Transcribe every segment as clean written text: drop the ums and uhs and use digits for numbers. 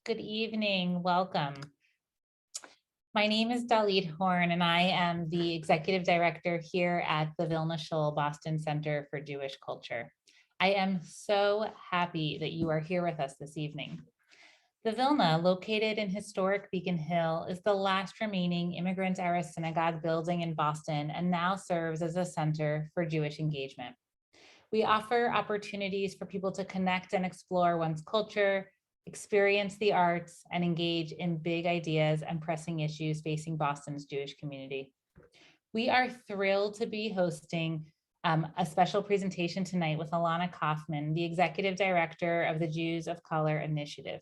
Good evening. Welcome. My name is Dalit Horn, and I am the Executive Director here at the Vilna Shul Boston Center for Jewish Culture. I am so happy that you are here with us this evening. The Vilna, located in historic Beacon Hill, is the last remaining immigrant-era synagogue building in Boston and now serves as a center for Jewish engagement. We offer opportunities for people to connect and explore one's culture, experience the arts, and engage in big ideas and pressing issues facing Boston's Jewish community. We are thrilled to be hosting a special presentation tonight with Ilana Kaufman, the Executive Director of the Jews of Color Initiative.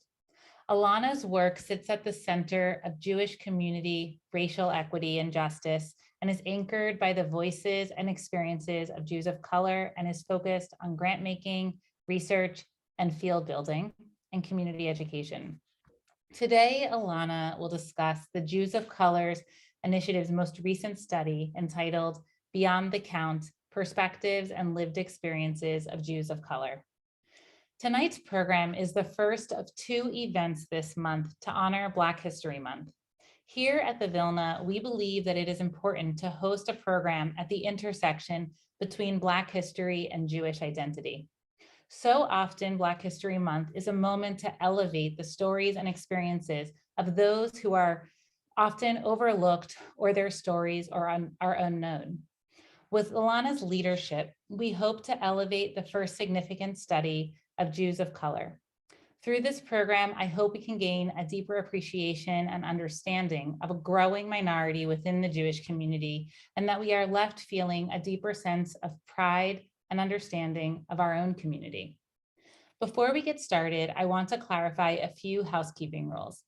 Ilana's work sits at the center of Jewish community, racial equity, and justice, and is anchored by the voices and experiences of Jews of color and is focused on grant making, research, and field building and community education. Today, Ilana will discuss the Jews of Color's Initiative's most recent study entitled Beyond the Count: Perspectives and Lived Experiences of Jews of Color. Tonight's program is the first of two events this month to honor Black History Month. Here at the Vilna, we believe that it is important to host a program at the intersection between Black history and Jewish identity. So often, Black History Month is a moment to elevate the stories and experiences of those who are often overlooked or their stories are unknown. With Ilana's leadership, we hope to elevate the first significant study of Jews of color. Through this program, I hope we can gain a deeper appreciation and understanding of a growing minority within the Jewish community, and that we are left feeling a deeper sense of pride and understanding of our own community. Before we get started, I want to clarify a few housekeeping rules.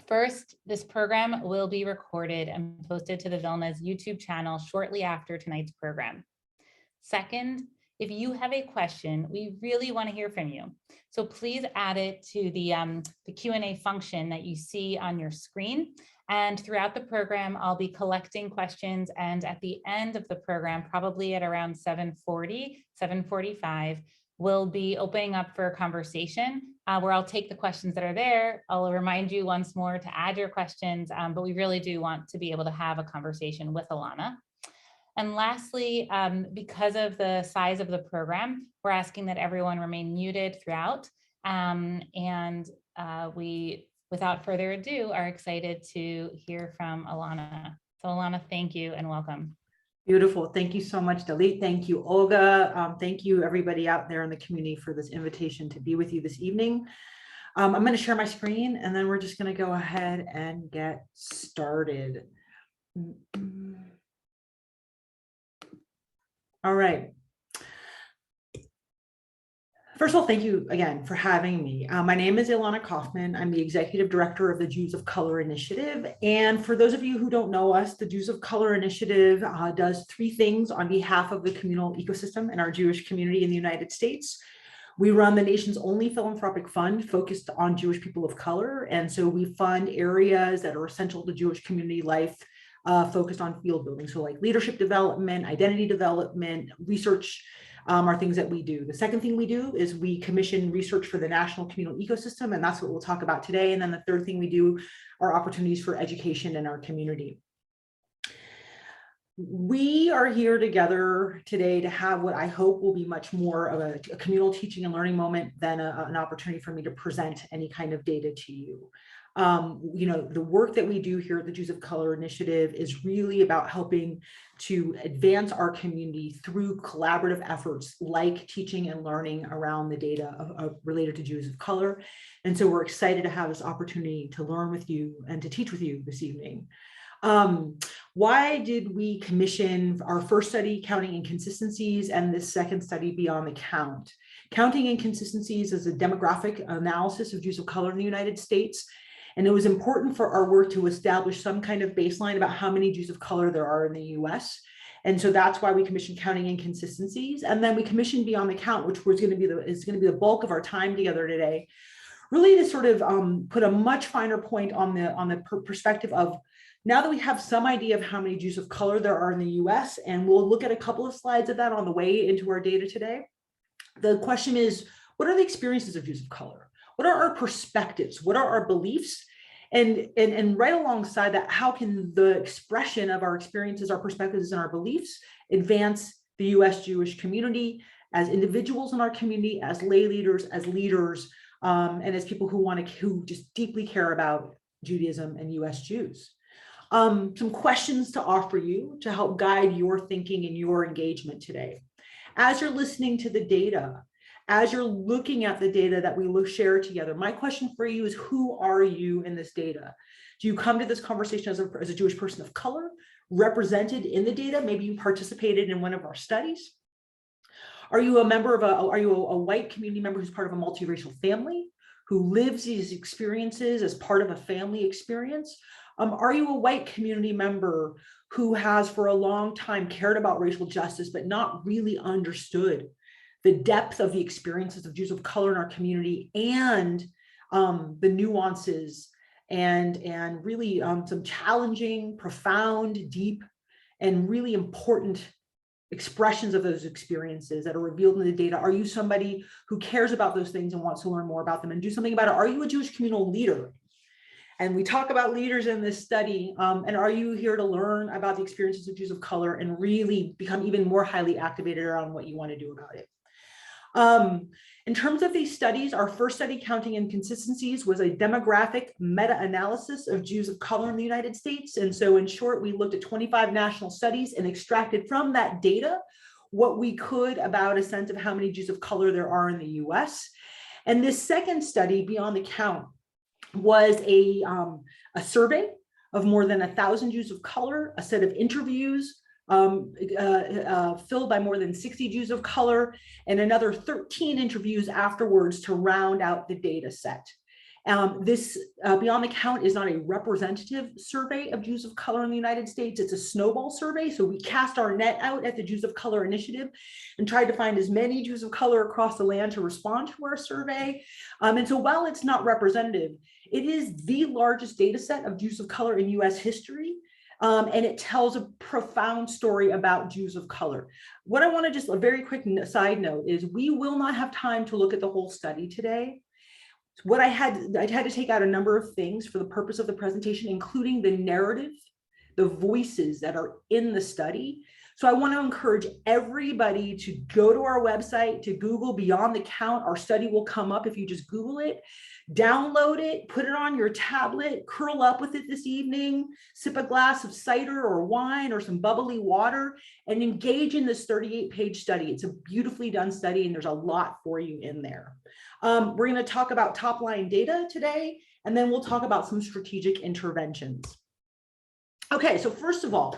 First, this program will be recorded and posted to the Vilna's YouTube channel shortly after tonight's program. Second, if you have a question, we really want to hear from you. So please add it to the Q&A function that you see on your screen. And throughout the program, I'll be collecting questions. And at the end of the program, probably at around 7:40, 7:45, we'll be opening up for a conversation where I'll take the questions that are there. I'll remind you once more to add your questions, but we really do want to be able to have a conversation with Ilana. And lastly, because of the size of the program, we're asking that everyone remain muted throughout. We, without further ado, are excited to hear from Ilana. So Ilana, thank you and welcome. Beautiful. Thank you so much, Dalit. Thank you, Olga. Thank you, everybody out there in the community, for this invitation to be with you this evening. I'm going to share my screen, and then we're just going to go ahead and get started. All right. First of all, thank you again for having me. My name is Ilana Kaufman. I'm the Executive Director of the Jews of Color Initiative. And for those of you who don't know us, the Jews of Color Initiative does three things on behalf of the communal ecosystem in our Jewish community in the United States. We run the nation's only philanthropic fund focused on Jewish people of color. And so we fund areas that are essential to Jewish community life, focused on field building. So like leadership development, identity development, research are things that we do. The second thing we do is we commission research for the national communal ecosystem, and that's what we'll talk about today. And then the third thing we do are opportunities for education in our community. We are here together today to have what I hope will be much more of a communal teaching and learning moment than an opportunity for me to present any kind of data to you. The work that we do here at the Jews of Color Initiative is really about helping to advance our community through collaborative efforts like teaching and learning around the data related to Jews of color. And so we're excited to have this opportunity to learn with you and to teach with you this evening. Why did we commission our first study, Counting Inconsistencies, and this second study, Beyond the Count? Counting Inconsistencies is a demographic analysis of Jews of color in the United States. And it was important for our work to establish some kind of baseline about how many Jews of color there are in the US. And so that's why we commissioned Counting Inconsistencies. And then we commissioned Beyond the Count, which is going to be the bulk of our time together today, really to sort of put a much finer point on the perspective of, now that we have some idea of how many Jews of color there are in the US, and we'll look at a couple of slides of that on the way into our data today. The question is, what are the experiences of Jews of color? What are our perspectives? What are our beliefs? And right alongside that, how can the expression of our experiences, our perspectives, and our beliefs advance the US Jewish community as individuals in our community, as lay leaders, as leaders, and as people who just deeply care about Judaism and US Jews. Some questions to offer you to help guide your thinking and your engagement today. As you're listening to the data, as you're looking at the data that we share together, my question for you is, who are you in this data? Do you come to this conversation as a Jewish person of color, represented in the data? Maybe you participated in one of our studies. Are you a member of are you a white community member who's part of a multiracial family, who lives these experiences as part of a family experience? Are you a white community member who has for a long time cared about racial justice, but not really understood the depth of the experiences of Jews of color in our community and the nuances and really some challenging, profound, deep, and really important expressions of those experiences that are revealed in the data? Are you somebody who cares about those things and wants to learn more about them and do something about it? Are you a Jewish communal leader? And we talk about leaders in this study. And are you here to learn about the experiences of Jews of color and really become even more highly activated around what you want to do about it? In terms of these studies, our first study, Counting Inconsistencies, was a demographic meta-analysis of Jews of color in the United States. And so in short, we looked at 25 national studies and extracted from that data what we could about a sense of how many Jews of color there are in the US. And this second study, Beyond the Count, was a survey of more than 1,000 Jews of color, a set of interviews filled by more than 60 Jews of color, and another 13 interviews afterwards to round out the data set. This Beyond the Count is not a representative survey of Jews of color in the United States. It's a snowball survey. So we cast our net out at the Jews of Color Initiative and tried to find as many Jews of color across the land to respond to our survey. And so while it's not representative, it is the largest data set of Jews of color in US history. And it tells a profound story about Jews of color. What I want to just, a very quick side note is, we will not have time to look at the whole study today. What I had to take out a number of things for the purpose of the presentation, including the narrative, the voices that are in the study. So I want to encourage everybody to go to our website, to Google Beyond the Count. Our study will come up if you just Google it, download it, put it on your tablet, curl up with it this evening, sip a glass of cider or wine or some bubbly water, and engage in this 38-page study. It's a beautifully done study, and there's a lot for you in there. We're going to talk about top-line data today, and then we'll talk about some strategic interventions. Okay, so first of all,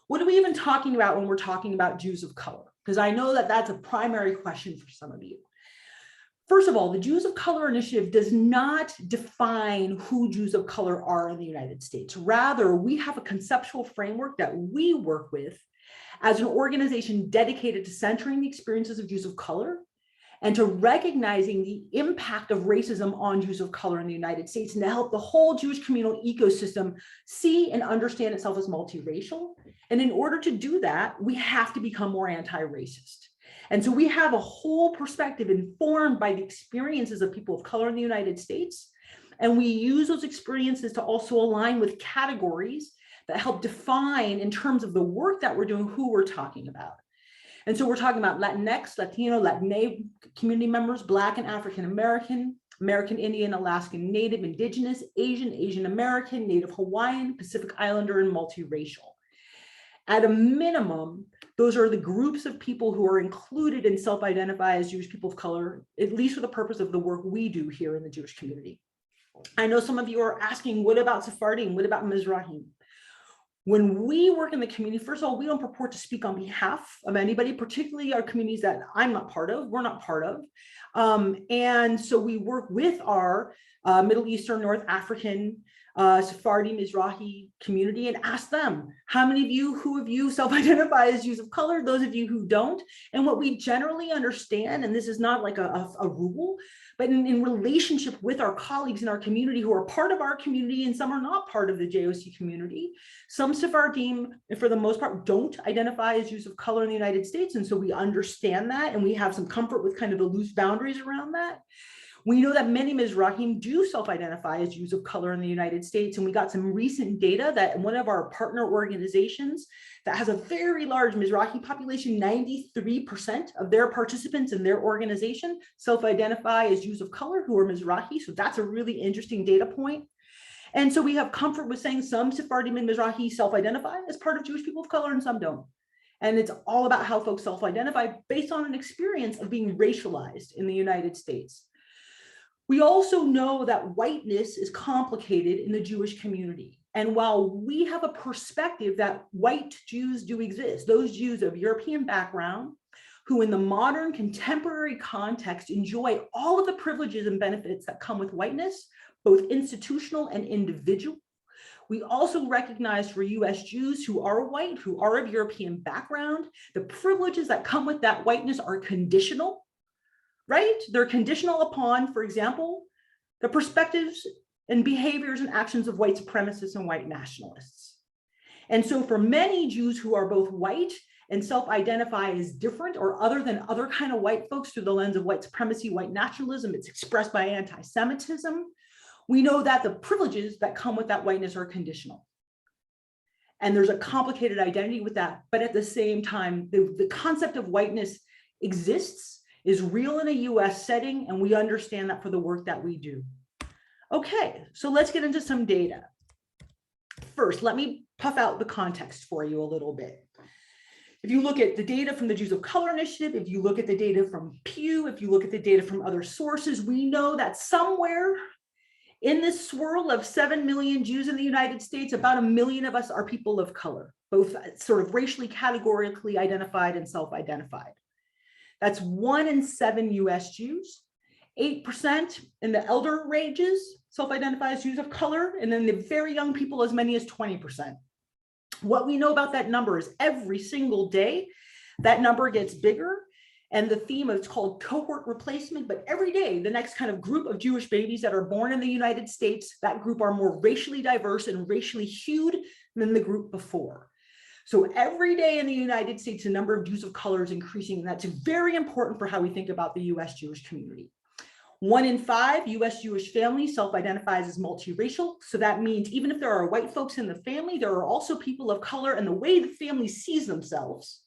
what are we even talking about when we're talking about Jews of color? Because I know that that's a primary question for some of you. First of all, the Jews of Color Initiative does not define who Jews of color are in the United States. Rather, we have a conceptual framework that we work with as an organization dedicated to centering the experiences of Jews of color and to recognizing the impact of racism on Jews of color in the United States, and to help the whole Jewish communal ecosystem see and understand itself as multiracial. And in order to do that, we have to become more anti-racist. And so we have a whole perspective informed by the experiences of people of color in the United States. And we use those experiences to also align with categories that help define, in terms of the work that we're doing, who we're talking about. And so we're talking about Latinx, Latino, Latina community members, Black and African American, American Indian, Alaskan Native, Indigenous, Asian, Asian American, Native Hawaiian, Pacific Islander, and multiracial. At a minimum, those are the groups of people who are included and self-identify as Jewish people of color, at least for the purpose of the work we do here in the Jewish community. I know some of you are asking, what about Sephardim? What about Mizrahim? When we work in the community, first of all, we don't purport to speak on behalf of anybody, particularly our communities that I'm not part of, we're not part of. And so we work with our Middle Eastern, North African, Sephardi, Mizrahi community and ask them, how many of you, who of you self-identify as Jews of color, those of you who don't? And what we generally understand, and this is not like a rule, but in relationship with our colleagues in our community who are part of our community and some are not part of the JoCI community, some Sephardim, for the most part, don't identify as Jews of color in the United States. And so we understand that, and we have some comfort with kind of the loose boundaries around that. We know that many Mizrahim do self-identify as Jews of color in the United States, and we got some recent data that one of our partner organizations that has a very large Mizrahi population, 93% of their participants in their organization self-identify as Jews of color who are Mizrahi, so that's a really interesting data point. And so we have comfort with saying some Sephardim and Mizrahi self-identify as part of Jewish people of color and some don't. And it's all about how folks self-identify based on an experience of being racialized in the United States. We also know that whiteness is complicated in the Jewish community. And while we have a perspective that white Jews do exist, those Jews of European background, who in the modern contemporary context enjoy all of the privileges and benefits that come with whiteness, both institutional and individual. We also recognize for US Jews who are white, who are of European background, the privileges that come with that whiteness are conditional, right? They're conditional upon, for example, the perspectives and behaviors and actions of white supremacists and white nationalists. And so for many Jews who are both white and self-identify as different or other than other kind of white folks through the lens of white supremacy, white nationalism, it's expressed by anti-Semitism. We know that the privileges that come with that whiteness are conditional. And there's a complicated identity with that. But at the same time, the concept of whiteness exists, is real in a US setting, and we understand that for the work that we do. Okay, so let's get into some data. First, let me puff out the context for you a little bit. If you look at the data from the Jews of Color Initiative, if you look at the data from Pew, if you look at the data from other sources, we know that somewhere in this swirl of 7 million Jews in the United States, about 1 million of us are people of color, both sort of racially, categorically identified and self-identified. That's 1 in 7 US Jews, 8% in the elder ranges self-identify as Jews of color, and then the very young people, as many as 20%. What we know about that number is every single day, that number gets bigger. And the theme, it's called cohort replacement, but every day, the next kind of group of Jewish babies that are born in the United States, that group are more racially diverse and racially hued than the group before. So every day in the United States, the number of Jews of color is increasing, and that's very important for how we think about the US Jewish community. 1 in 5 US Jewish families self-identifies as multiracial. So that means even if there are white folks in the family, there are also people of color, and the way the family sees themselves,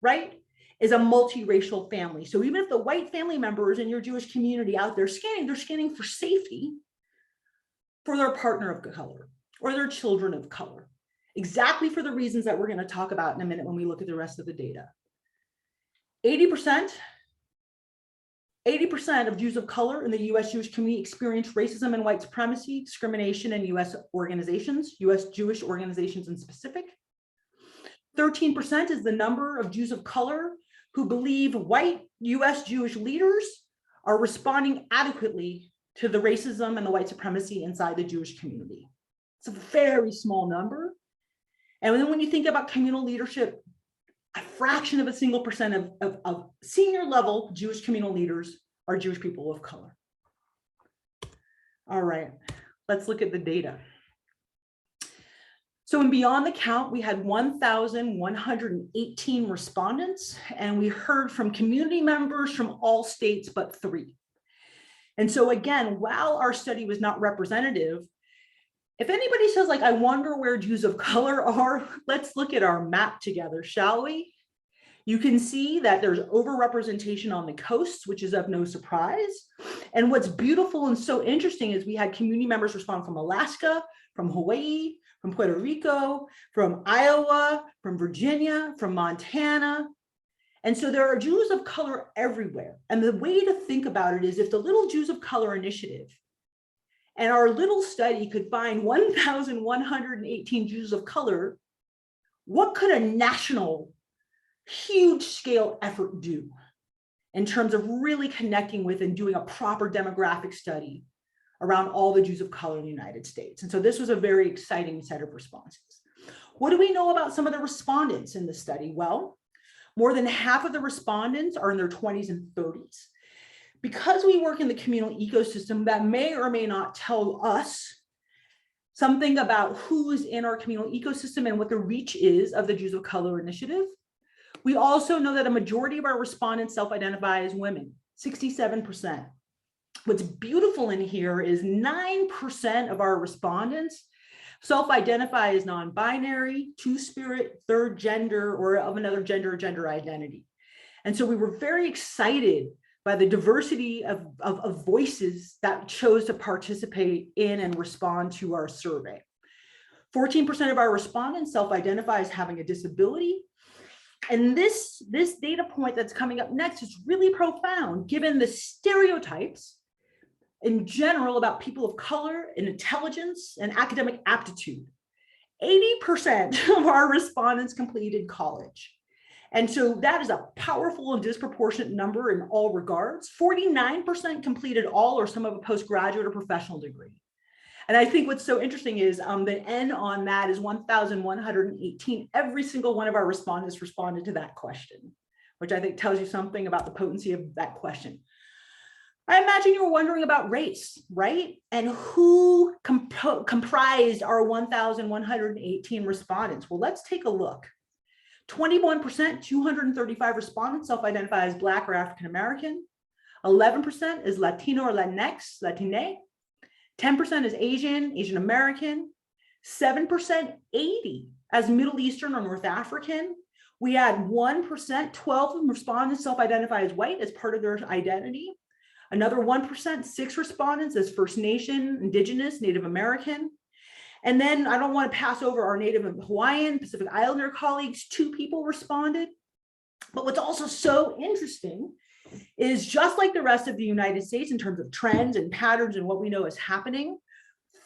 right, is a multiracial family. So even if the white family members in your Jewish community out there scanning, they're scanning for safety for their partner of color or their children of color, exactly for the reasons that we're going to talk about in a minute when we look at the rest of the data. 80% of Jews of color in the US Jewish community experience racism and white supremacy, discrimination in US organizations, US Jewish organizations in specific. 13% is the number of Jews of color who believe white US Jewish leaders are responding adequately to the racism and the white supremacy inside the Jewish community. It's a very small number. And then when you think about communal leadership, a fraction of a single percent of senior level Jewish communal leaders are Jewish people of color. All right, let's look at the data. So in Beyond the Count, we had 1,118 respondents, and we heard from community members from all states but 3. And so again, while our study was not representative, if anybody says, like, I wonder where Jews of color are, let's look at our map together, shall we? You can see that there's overrepresentation on the coasts, which is of no surprise. And what's beautiful and so interesting is we had community members respond from Alaska, from Hawaii, from Puerto Rico, from Iowa, from Virginia, from Montana. And so there are Jews of color everywhere. And the way to think about it is if the Little Jews of Color Initiative and our little study could find 1,118 Jews of color, what could a national, huge scale effort do in terms of really connecting with and doing a proper demographic study around all the Jews of color in the United States? And so this was a very exciting set of responses. What do we know about some of the respondents in the study? Well, more than half of the respondents are in their 20s and 30s. Because we work in the communal ecosystem, that may or may not tell us something about who is in our communal ecosystem and what the reach is of the Jews of Color Initiative. We also know that a majority of our respondents self-identify as women, 67%. What's beautiful in here is 9% of our respondents self-identify as non-binary, two-spirit, third gender, or of another gender or gender identity. And so we were very excited by the diversity of voices that chose to participate in and respond to our survey. 14% of our respondents self-identify as having a disability. And this data point that's coming up next is really profound, given the stereotypes in general about people of color and intelligence and academic aptitude. 80% of our respondents completed college. And so that is a powerful and disproportionate number in all regards. 49% completed all or some of a postgraduate or professional degree. And I think what's so interesting is the N on that is 1,118. Every single one of our respondents responded to that question, which I think tells you something about the potency of that question. I imagine you were wondering about race, right? And who comprised our 1,118 respondents? Well, let's take a look. 21%, 235 respondents self-identify as Black or African-American. 11% is Latino or Latinx, Latine. 10% is Asian, Asian American. 7%, 80 as Middle Eastern or North African. We had 1%, 12 respondents self-identify as white as part of their identity. Another 1%, 6 respondents as First Nation, Indigenous, Native American. And then I don't want to pass over our Native and Hawaiian, Pacific Islander colleagues. 2 people responded. But what's also so interesting is just like the rest of the United States in terms of trends and patterns and what we know is happening,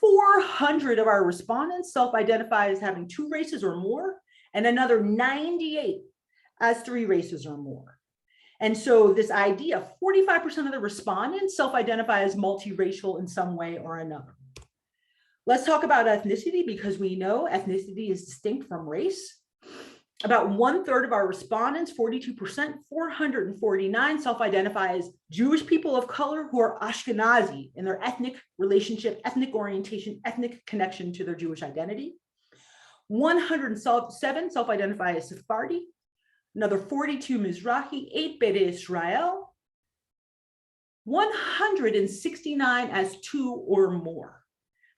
400 of our respondents self-identify as having 2 races or more, and another 98 as 3 races or more. And so this idea, 45% of the respondents self-identify as multiracial in some way or another. Let's talk about ethnicity, because we know ethnicity is distinct from race. About 1/3 of our respondents, 42%, 449 self-identify as Jewish people of color who are Ashkenazi in their ethnic relationship, ethnic orientation, ethnic connection to their Jewish identity. 107 self-identify as Sephardi. Another 42 Mizrahi, 8 Beta Israel, 169 as 2 or more.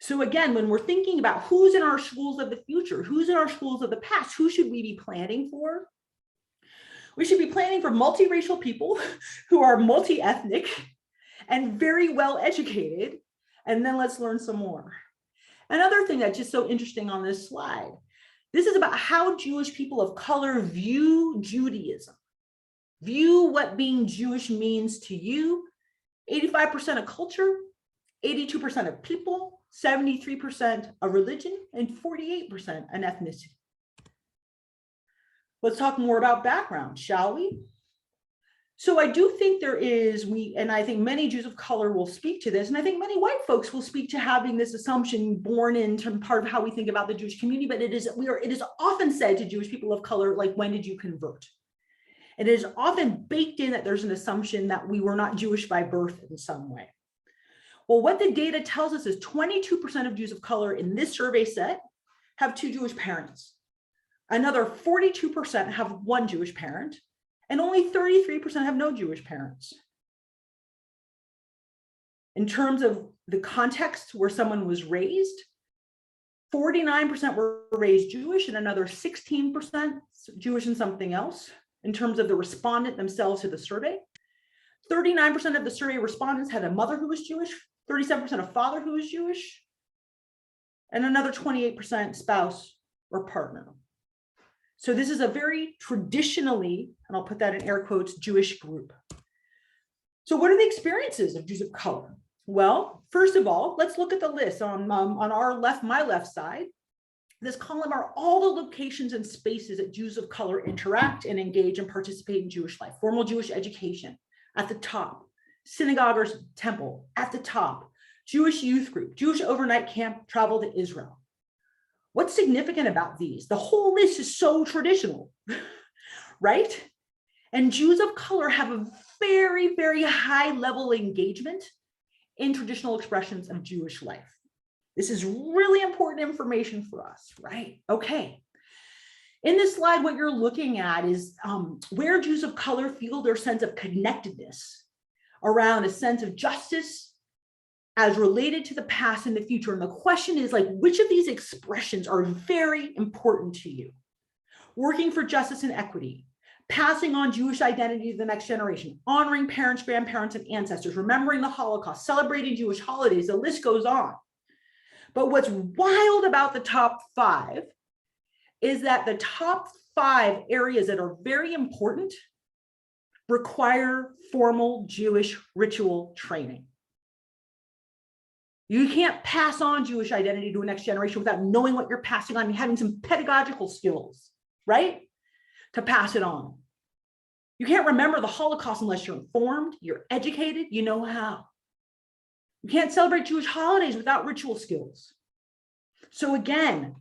So again, when we're thinking about who's in our schools of the future, who's in our schools of the past, who should we be planning for? We should be planning for multiracial people who are multi-ethnic and very well educated. And then let's learn some more. Another thing that's just so interesting on this slide, this is about how Jewish people of color view Judaism, view what being Jewish means to you. 85% of culture, 82% of people, 73% of religion, and 48% an ethnicity. Let's talk more about background, shall we? So I do think there is, and I think many Jews of color will speak to this, and I think many white folks will speak to having this assumption born into part of how we think about the Jewish community, but it is often said to Jewish people of color, like, when did you convert? And it is often baked in that there's an assumption that we were not Jewish by birth in some way. Well, what the data tells us is 22% of Jews of color in this survey set have 2 Jewish parents. Another 42% have 1 Jewish parent, and only 33% have no Jewish parents. In terms of the context where someone was raised, 49% were raised Jewish and another 16% Jewish and something else. In terms of the respondent themselves to the survey, 39% of the survey respondents had a mother who was Jewish, 37% a father who was Jewish, and another 28% spouse or partner. So this is a very traditionally, and I'll put that in air quotes, Jewish group. So what are the experiences of Jews of color? Well, first of all, let's look at the list on our left, my left side. This column are all the locations and spaces that Jews of color interact and engage and participate in Jewish life. Formal Jewish education at the top, synagogue or temple at the top, Jewish youth group, Jewish overnight camp, travel to Israel. What's significant about these? The whole list is so traditional, right? And Jews of color have a very, very high level engagement in traditional expressions of Jewish life. This is really important information for us, right? Okay. In this slide, what you're looking at is where Jews of color feel their sense of connectedness around a sense of justice, as related to the past and the future. And the question is, like, which of these expressions are very important to you? Working for justice and equity, passing on Jewish identity to the next generation, honoring parents, grandparents, and ancestors, remembering the Holocaust, celebrating Jewish holidays, the list goes on. But what's wild about the top 5 is that the top 5 areas that are very important require formal Jewish ritual training. You can't pass on Jewish identity to a next generation without knowing what you're passing on and having some pedagogical skills, right? To pass it on. You can't remember the Holocaust unless you're informed, you're educated, you know how. You can't celebrate Jewish holidays without ritual skills. So again,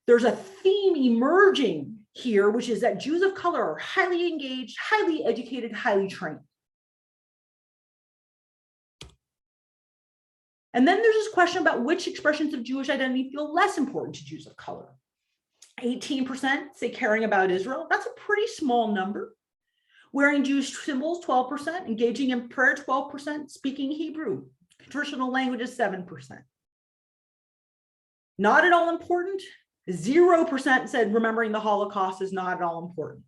there's a theme emerging here, which is that Jews of color are highly engaged, highly educated, highly trained. And then there's this question about which expressions of Jewish identity feel less important to Jews of color. 18% say caring about Israel. That's a pretty small number. Wearing Jewish symbols, 12%. Engaging in prayer, 12%. Speaking Hebrew, traditional languages, 7%. Not at all important. 0% said remembering the Holocaust is not at all important.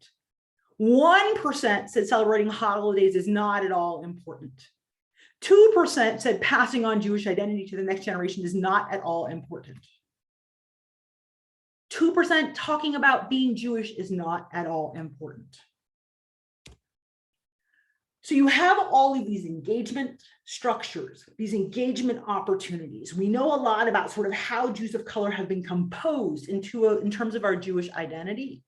1% said celebrating holidays is not at all important. 2% said passing on Jewish identity to the next generation is not at all important. 2% talking about being Jewish is not at all important. So you have all of these engagement structures, these engagement opportunities. We know a lot about sort of how Jews of color have been composed in terms of our Jewish identity.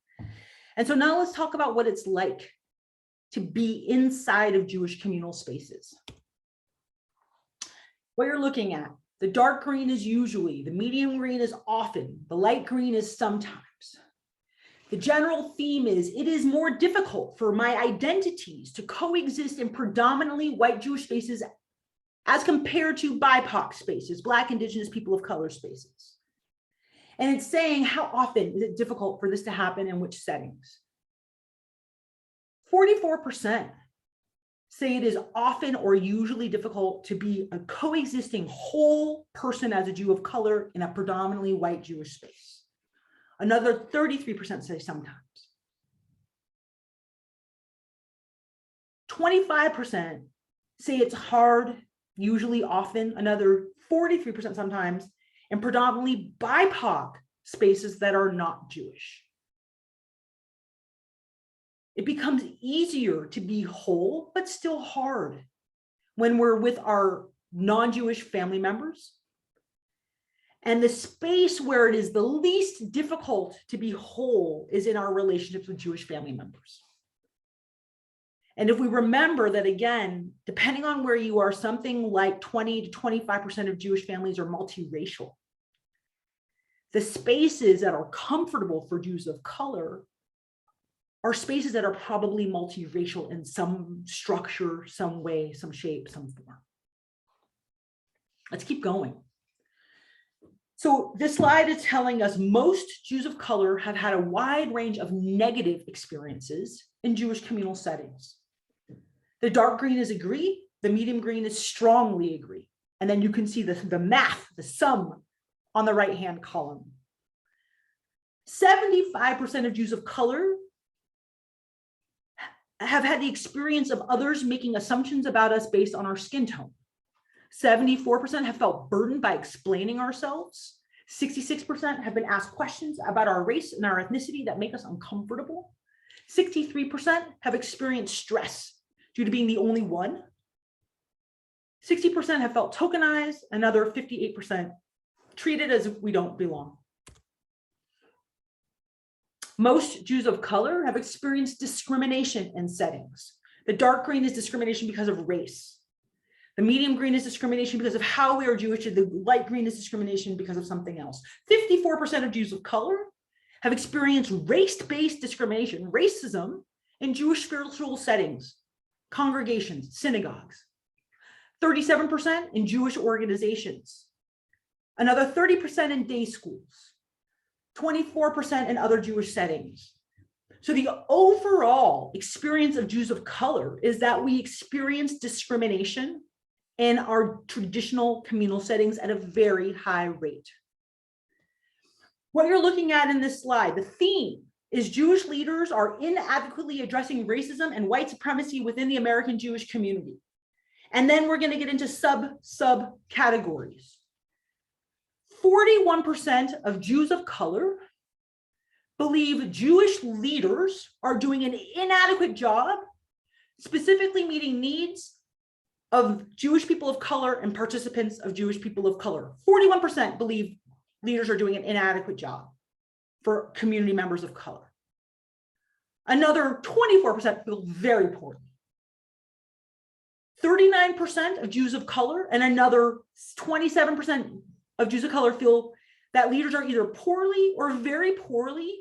And so now let's talk about what it's like to be inside of Jewish communal spaces. What you're looking at, the dark green is usually, the medium green is often, the light green is sometimes. The general theme is it is more difficult for my identities to coexist in predominantly white Jewish spaces as compared to BIPOC spaces, Black, Indigenous, people of color spaces. And it's saying how often is it difficult for this to happen in which settings? 44% say it is often or usually difficult to be a coexisting whole person as a Jew of color in a predominantly white Jewish space. Another 33% say sometimes. 25% say it's hard, usually often. Another 43% sometimes, in predominantly BIPOC spaces that are not Jewish. It becomes easier to be whole, but still hard when we're with our non-Jewish family members. And the space where it is the least difficult to be whole is in our relationships with Jewish family members. And if we remember that, again, depending on where you are, something like 20 to 25% of Jewish families are multiracial. The spaces that are comfortable for Jews of color are spaces that are probably multiracial in some structure, some way, some shape, some form. Let's keep going. So this slide is telling us most Jews of color have had a wide range of negative experiences in Jewish communal settings. The dark green is agree, the medium green is strongly agree. And then you can see the math, the sum on the right-hand column. 75% of Jews of color have had the experience of others making assumptions about us based on our skin tone. 74% have felt burdened by explaining ourselves. 66% have been asked questions about our race and our ethnicity that make us uncomfortable. 63% have experienced stress due to being the only one. 60% have felt tokenized. Another 58% treated as if we don't belong. Most Jews of color have experienced discrimination in settings. The dark green is discrimination because of race. The medium green is discrimination because of how we are Jewish, and the light green is discrimination because of something else. 54% of Jews of color have experienced race-based discrimination, racism, in Jewish spiritual settings, congregations, synagogues. 37% in Jewish organizations. Another 30% in day schools. 24% in other Jewish settings. So the overall experience of Jews of color is that we experience discrimination in our traditional communal settings at a very high rate. What you're looking at in this slide, the theme is Jewish leaders are inadequately addressing racism and white supremacy within the American Jewish community. And then we're going to get into sub categories. 41% of Jews of color believe Jewish leaders are doing an inadequate job, specifically meeting needs of Jewish people of color and participants of Jewish people of color. 41% believe leaders are doing an inadequate job for community members of color. Another 24% feel very poorly. 39% of Jews of color and another 27% of Jews of color feel that leaders are either poorly or very poorly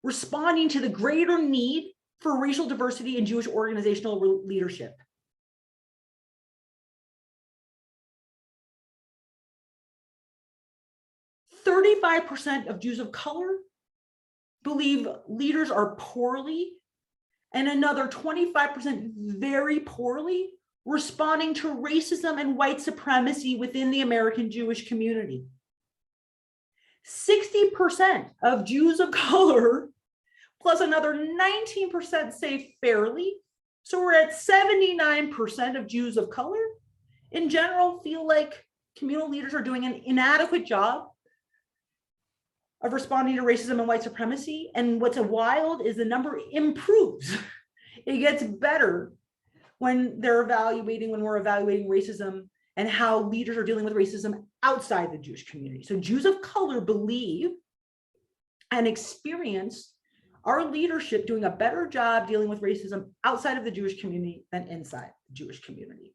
responding to the greater need for racial diversity in Jewish organizational leadership. %35% of Jews of color believe leaders are poorly, and another 25% very poorly responding to racism and white supremacy within the American Jewish community. 60% of Jews of color, plus another 19% say fairly. So we're at 79% of Jews of color in general feel like communal leaders are doing an inadequate job of responding to racism and white supremacy. And what's wild is the number improves. It gets better when we're evaluating racism and how leaders are dealing with racism outside the Jewish community. So Jews of color believe and experience our leadership doing a better job dealing with racism outside of the Jewish community than inside the Jewish community.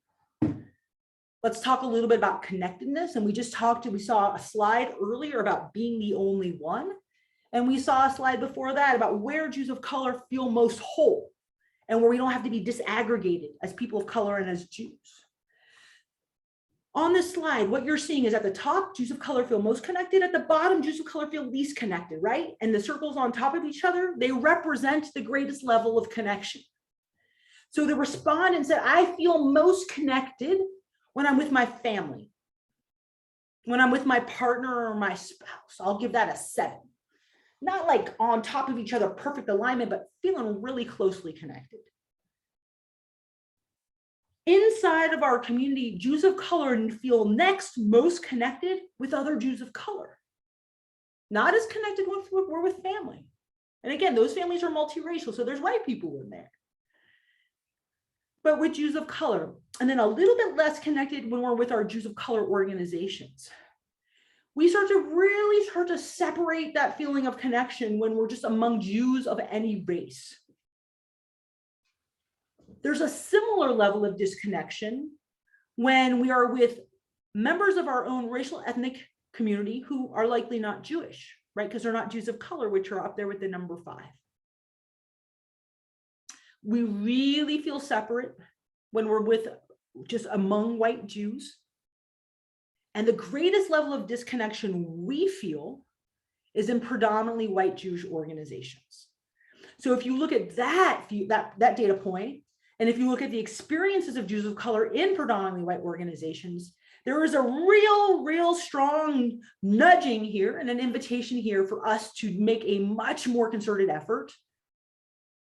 Let's talk a little bit about connectedness. And we saw a slide earlier about being the only one. And we saw a slide before that about where Jews of color feel most whole and where we don't have to be disaggregated as people of color and as Jews. On this slide, what you're seeing is at the top, Jews of color feel most connected. At the bottom, Jews of color feel least connected, right? And the circles on top of each other, they represent the greatest level of connection. So the respondent said, I feel most connected when I'm with my family, when I'm with my partner or my spouse. I'll give that a 7. Not like on top of each other, perfect alignment, but feeling really closely connected. Inside of our community, Jews of color feel next most connected with other Jews of color. Not as connected with we're with family. And again, those families are multiracial, so there's white people in there. But with Jews of color, and then a little bit less connected when we're with our Jews of color organizations. We start to separate that feeling of connection when we're just among Jews of any race. There's a similar level of disconnection when we are with members of our own racial ethnic community who are likely not Jewish, right? Because they're not Jews of color, which are up there with the number 5. We really feel separate when we're with just among white Jews. And the greatest level of disconnection we feel is in predominantly white Jewish organizations. So if you look at that data point, and if you look at the experiences of Jews of color in predominantly white organizations, there is a real strong nudging here and an invitation here for us to make a much more concerted effort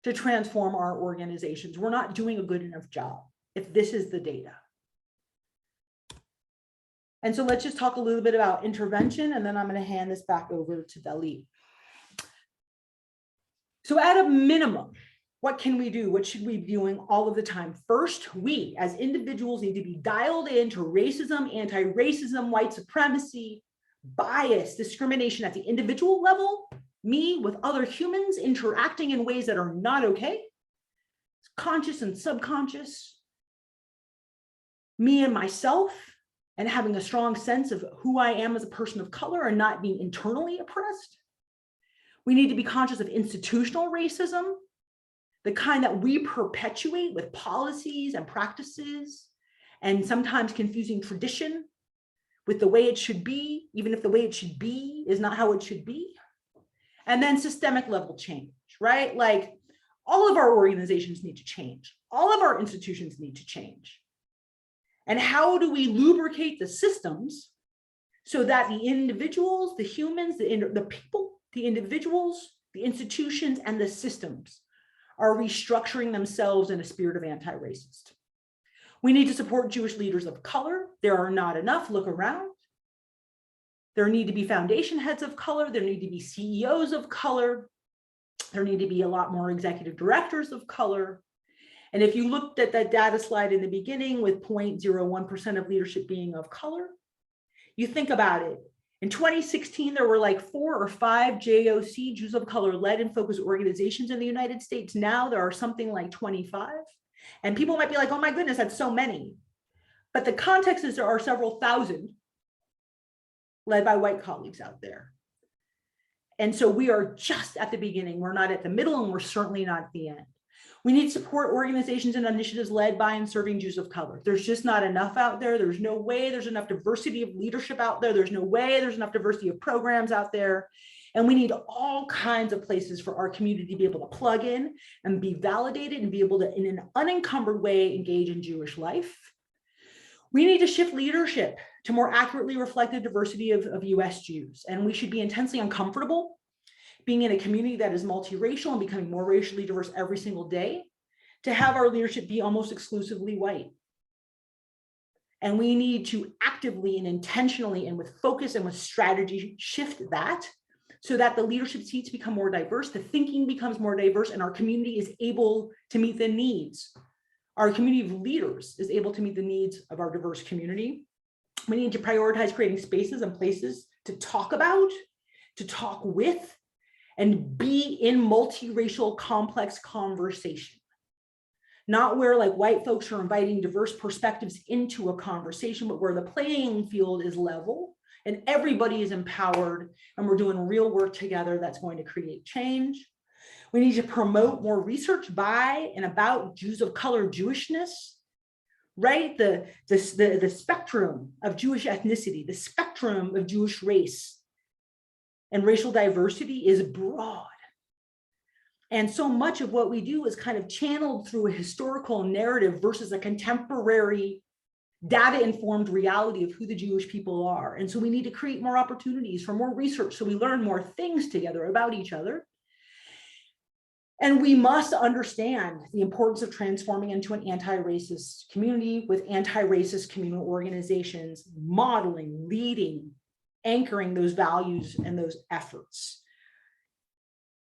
to transform our organizations. We're not doing a good enough job if this is the data. And so let's just talk a little bit about intervention, and then I'm going to hand this back over to Dalit. So at a minimum, what can we do? What should we be doing all of the time? First, we as individuals need to be dialed into racism, anti-racism, white supremacy, bias, discrimination at the individual level, me with other humans interacting in ways that are not okay, conscious and subconscious, me and myself, and having a strong sense of who I am as a person of color and not being internally oppressed. We need to be conscious of institutional racism, the kind that we perpetuate with policies and practices, and sometimes confusing tradition with the way it should be, even if the way it should be is not how it should be. And then systemic level change, right? Like all of our organizations need to change. All of our institutions need to change. And how do we lubricate the systems so that the individuals, the humans, the people, the individuals, the institutions, and the systems are restructuring themselves in a spirit of anti-racist? We need to support Jewish leaders of color. There are not enough. Look around. There need to be foundation heads of color. There need to be CEOs of color. There need to be a lot more executive directors of color. And if you looked at that data slide in the beginning with 0.01% of leadership being of color, you think about it. In 2016, there were like 4 or 5 JoCI, Jews of Color led and focused organizations in the United States. Now there are something like 25. And people might be like, oh my goodness, that's so many. But the context is there are several thousand led by white colleagues out there. And so we are just at the beginning. We're not at the middle, and we're certainly not at the end. We need to support organizations and initiatives led by and serving Jews of color. There's just not enough out there. There's no way there's enough diversity of leadership out there. There's no way there's enough diversity of programs out there. And we need all kinds of places for our community to be able to plug in and be validated and be able to, in an unencumbered way, engage in Jewish life. We need to shift leadership to more accurately reflect the diversity of US Jews. And we should be intensely uncomfortable being in a community that is multiracial and becoming more racially diverse every single day, to have our leadership be almost exclusively white. And we need to actively and intentionally and with focus and with strategy shift that so that the leadership seats become more diverse, the thinking becomes more diverse, and our community is able to meet the needs. Our community of leaders is able to meet the needs of our diverse community. We need to prioritize creating spaces and places to talk about, to talk with, and be in multiracial complex conversation. Not where like white folks are inviting diverse perspectives into a conversation, but where the playing field is level and everybody is empowered and we're doing real work together that's going to create change. We need to promote more research by and about Jews of color Jewishness, right? The spectrum of Jewish ethnicity, the spectrum of Jewish race and racial diversity is broad. And so much of what we do is kind of channeled through a historical narrative versus a contemporary data-informed reality of who the Jewish people are. And so we need to create more opportunities for more research so we learn more things together about each other. And we must understand the importance of transforming into an anti-racist community with anti-racist communal organizations, modeling, leading, anchoring those values and those efforts.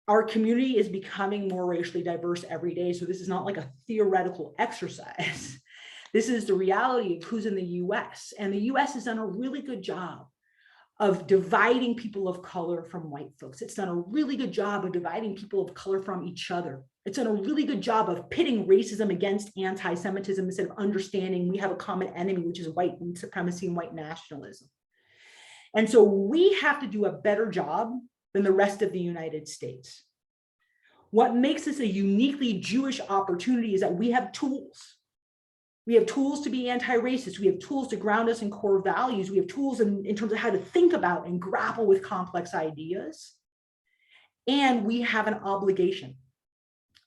Our community is becoming more racially diverse every day. So this is not like a theoretical exercise. This is the reality of who's in the US. And the US has done a really good job of dividing people of color from white folks. It's done a really good job of dividing people of color from each other. It's done a really good job of pitting racism against anti-Semitism instead of understanding we have a common enemy, which is white supremacy and white nationalism. And so we have to do a better job than the rest of the United States. What makes this a uniquely Jewish opportunity is that we have tools. We have tools to be anti-racist. We have tools to ground us in core values. We have tools in terms of how to think about and grapple with complex ideas. And we have an obligation.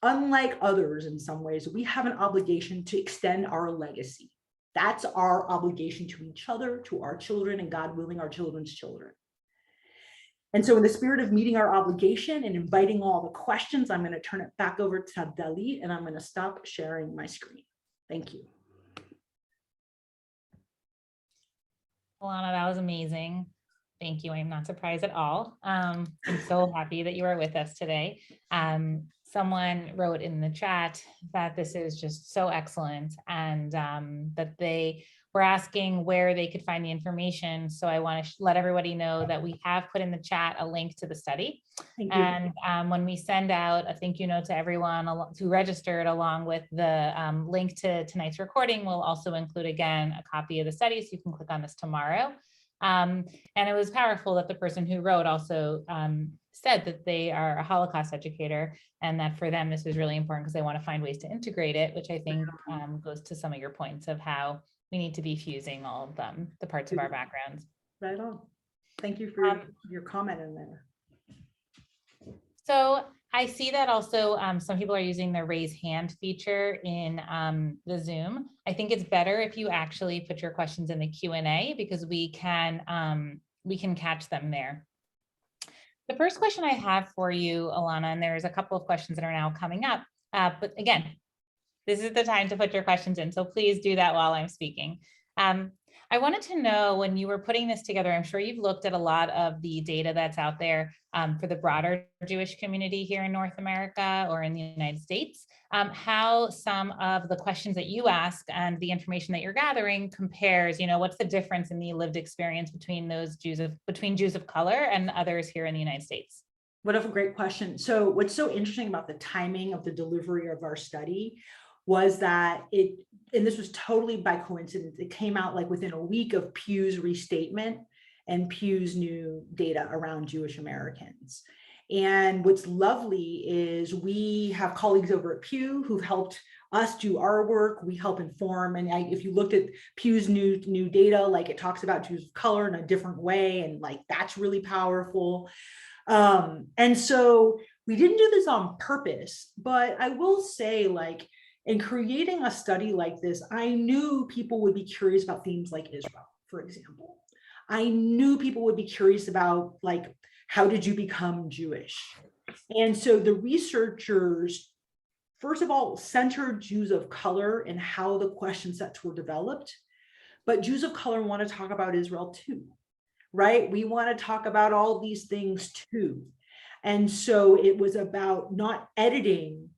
Unlike others in some ways, we have an obligation to extend our legacy. That's our obligation to each other, to our children, and God willing, our children's children. And so in the spirit of meeting our obligation and inviting all the questions, I'm going to turn it back over to Dalit, and I'm going to stop sharing my screen. Thank you. Ilana, that was amazing. Thank you. I'm not surprised at all. I'm so happy that you are with us today. Someone wrote in the chat that this is just so excellent, and that they were asking where they could find the information. So I want to let everybody know that we have put in the chat a link to the study. Thank you. And when we send out a thank you note to everyone who registered, along with the link to tonight's recording, we'll also include again a copy of the study, so you can click on this tomorrow. And it was powerful that the person who wrote also said that they are a Holocaust educator, and that for them this was really important because they want to find ways to integrate it, which I think goes to some of your points of how we need to be fusing all of them, the parts of our backgrounds. Right on. Thank you for your comment in there. So I see that also some people are using the raise hand feature in the Zoom. I think it's better if you actually put your questions in the Q&A because we can catch them there. The first question I have for you, Ilana, and there's a couple of questions that are now coming up, but again, this is the time to put your questions in, so please do that while I'm speaking. I wanted to know, when you were putting this together, I'm sure you've looked at a lot of the data that's out there for the broader Jewish community here in North America or in the United States, how some of the questions that you ask and the information that you're gathering compares, what's the difference in the lived experience between Jews of color and others here in the United States? What a great question. So what's so interesting about the timing of the delivery of our study was that and this was totally by coincidence, it came out like within a week of Pew's restatement and Pew's new data around Jewish Americans. And what's lovely is we have colleagues over at Pew who've helped us do our work. We help inform. And if you looked at Pew's new data, like it talks about Jews of color in a different way. And like, that's really powerful. And so we didn't do this on purpose, but I will say, like, in creating a study like this, I knew people would be curious about themes like Israel, for example. I knew people would be curious about, like, how did you become Jewish? And so the researchers, first of all, centered Jews of color and how the question sets were developed. But Jews of color want to talk about Israel too, right? We want to talk about all these things too. And so it was about not editing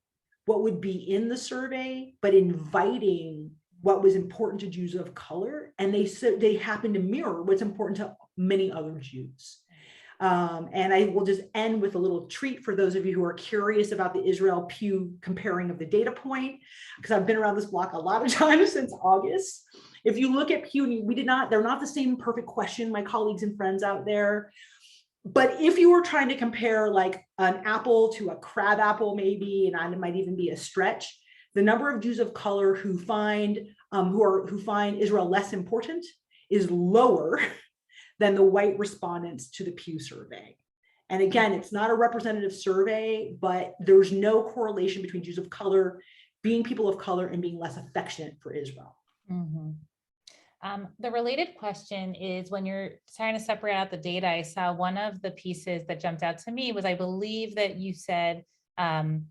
what would be in the survey, but inviting what was important to Jews of color. And they happen to mirror what's important to many other Jews. And I will just end with a little treat for those of you who are curious about the Israel Pew comparing of the data point, because I've been around this block a lot of times since August. If you look at Pew, they're not the same perfect question, my colleagues and friends out there. But if you were trying to compare like an apple to a crab apple, maybe, and it might even be a stretch, the number of Jews of color who find Israel less important is lower than the white respondents to the Pew survey. And again, it's not a representative survey, but there's no correlation between Jews of color being people of color and being less affectionate for Israel. Mm-hmm. The related question is, when you're trying to separate out the data, I saw one of the pieces that jumped out to me was, I believe that you said, when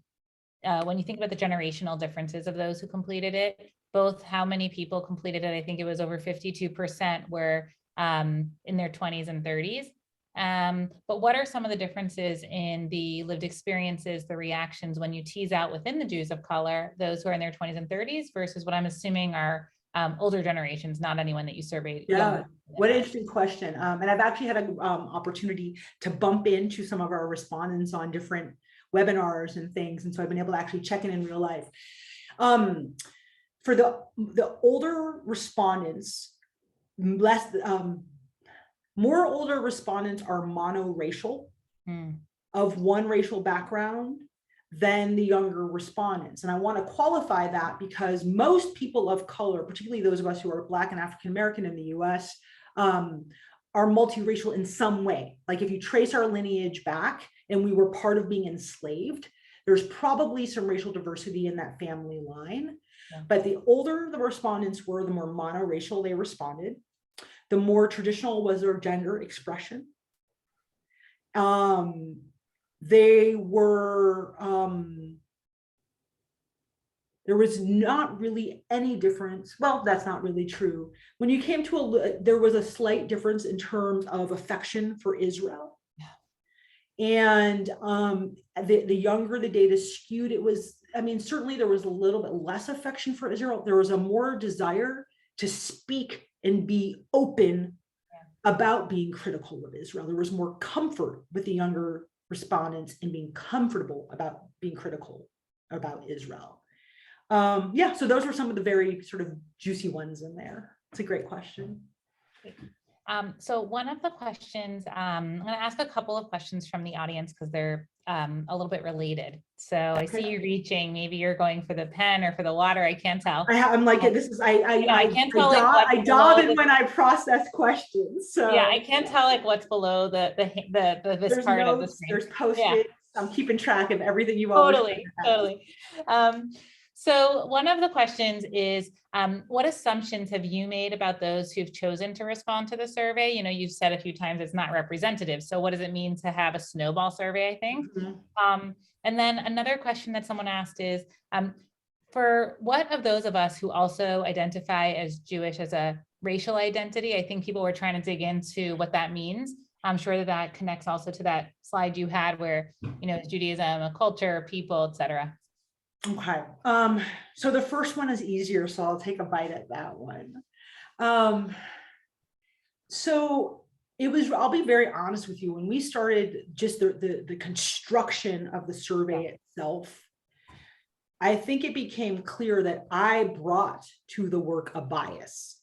you think about the generational differences of those who completed it, both how many people completed it, I think it was over 52% were in their 20s and 30s. But what are some of the differences in the lived experiences, the reactions, when you tease out within the Jews of color, those who are in their 20s and 30s versus what I'm assuming are older generations, not anyone that you surveyed? Yeah, what an interesting question. And I've actually had an opportunity to bump into some of our respondents on different webinars and things. And so I've been able to actually check in real life. For the older respondents, more older respondents are monoracial, of one racial background, than the younger respondents. And I want to qualify that because most people of color, particularly those of us who are Black and African American in the US, are multiracial in some way. Like if you trace our lineage back and we were part of being enslaved, there's probably some racial diversity in that family line. Yeah. But the older the respondents were, the more monoracial they responded. The more traditional was their gender expression. They were, there was not really any difference. Well, that's not really true. When you came to there was a slight difference in terms of affection for Israel. Yeah. And the younger the data skewed, it was, I mean, certainly there was a little bit less affection for Israel. There was a more desire to speak and be open about being critical of Israel. There was more comfort with the younger respondents in being comfortable about being critical about Israel. Yeah, so those were some of the very sort of juicy ones in there. It's a great question. So one of the questions, I'm going to ask a couple of questions from the audience because they're a little bit related. So I see you reaching, maybe you're going for the pen or for the water. I can't tell. I'm like, this is, I can't tell. I dog in when I process questions. So yeah, I can't tell like what's below this part of the screen. There's Post-its. I'm keeping track of everything you all are saying. Totally. So one of the questions is, what assumptions have you made about those who've chosen to respond to the survey? You know, you've said a few times it's not representative. So what does it mean to have a snowball survey, I think? And then another question that someone asked is, for what of those of us who also identify as Jewish as a racial identity? I think people were trying to dig into what that means. I'm sure that that connects also to that slide you had where, you know, is Judaism a culture, people, et cetera. Okay. So the first one is easier, so I'll take a bite at that one. So it was, I'll be very honest with you, when we started just the construction of the survey itself, I think it became clear that I brought to the work a bias.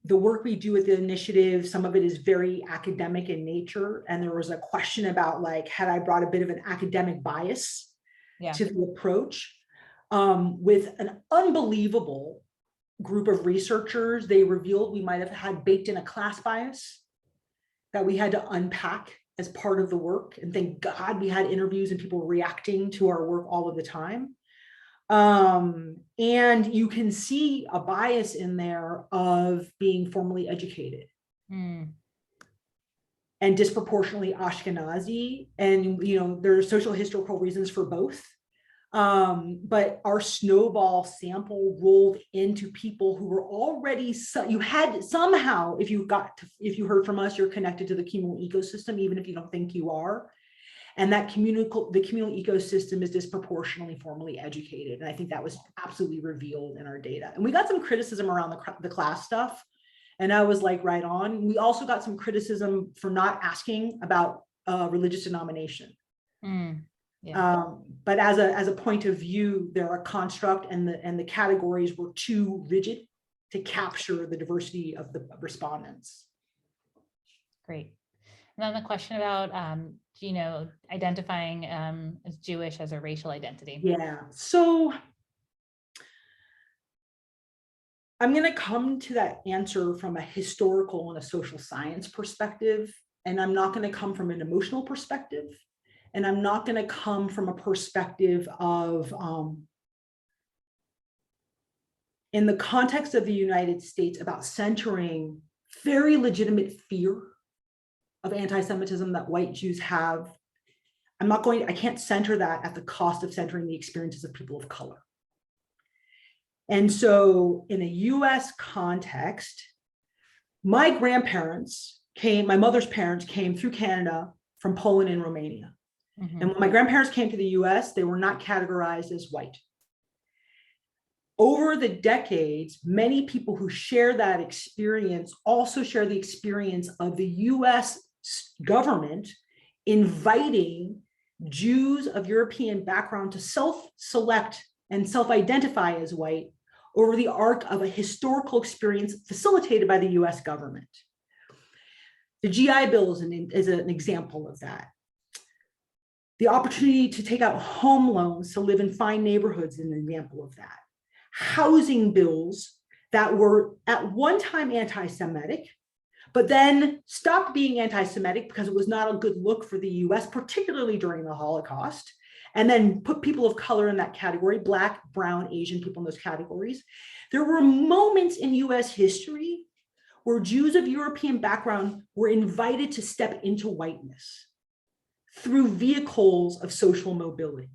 The work we do with the initiative, some of it is very academic in nature. And there was a question about, like, had I brought a bit of an academic bias to the approach? With an unbelievable group of researchers, they revealed we might have had baked in a class bias that we had to unpack as part of the work. And thank God we had interviews and people reacting to our work all of the time. And you can see a bias in there of being formally educated and disproportionately Ashkenazi. And, you know, there are social historical reasons for both. But our snowball sample rolled into people who were already, you had somehow, if you heard from us, you're connected to the communal ecosystem, even if you don't think you are. And that the communal ecosystem is disproportionately formally educated. And I think that was absolutely revealed in our data. And we got some criticism around the class stuff. And I was like, right on. We also got some criticism for not asking about religious denomination. But as a point of view, they're a construct, and the categories were too rigid to capture the diversity of the respondents. Great. And then the question about, you know, identifying as Jewish as a racial identity. Yeah, so I'm going to come to that answer from a historical and a social science perspective, and I'm not going to come from an emotional perspective, and I'm not going to come from a perspective of, in the context of the United States, about centering very legitimate fear of anti-Semitism that white Jews have. I can't center that at the cost of centering the experiences of people of color. And so in a US context, my mother's parents came through Canada from Poland and Romania. And when my grandparents came to the US, they were not categorized as white. Over the decades, many people who share that experience also share the experience of the US government inviting Jews of European background to self-select and self-identify as white over the arc of a historical experience facilitated by the US government. The GI Bill is an example of that. The opportunity to take out home loans to live in fine neighborhoods is an example of that. Housing bills that were at one time anti-Semitic, but then stopped being anti-Semitic because it was not a good look for the US, particularly during the Holocaust, and then put people of color in that category, Black, Brown, Asian people in those categories. There were moments in US history where Jews of European background were invited to step into whiteness through vehicles of social mobility.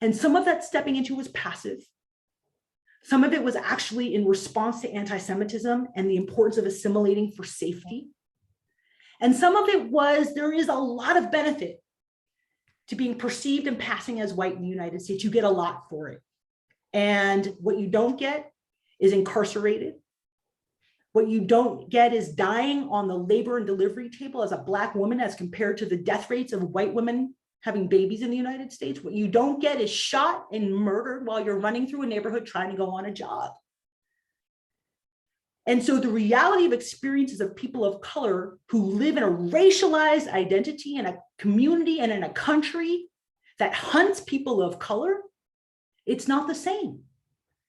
And some of that stepping into was passive. Some of it was actually in response to anti-Semitism and the importance of assimilating for safety. And some of it was, there is a lot of benefit to being perceived and passing as white in the United States. You get a lot for it. And what you don't get is incarcerated. What you don't get is dying on the labor and delivery table as a Black woman as compared to the death rates of white women having babies in the United States. What you don't get is shot and murdered while you're running through a neighborhood trying to go on a job. And so the reality of experiences of people of color who live in a racialized identity in a community and in a country that hunts people of color, it's not the same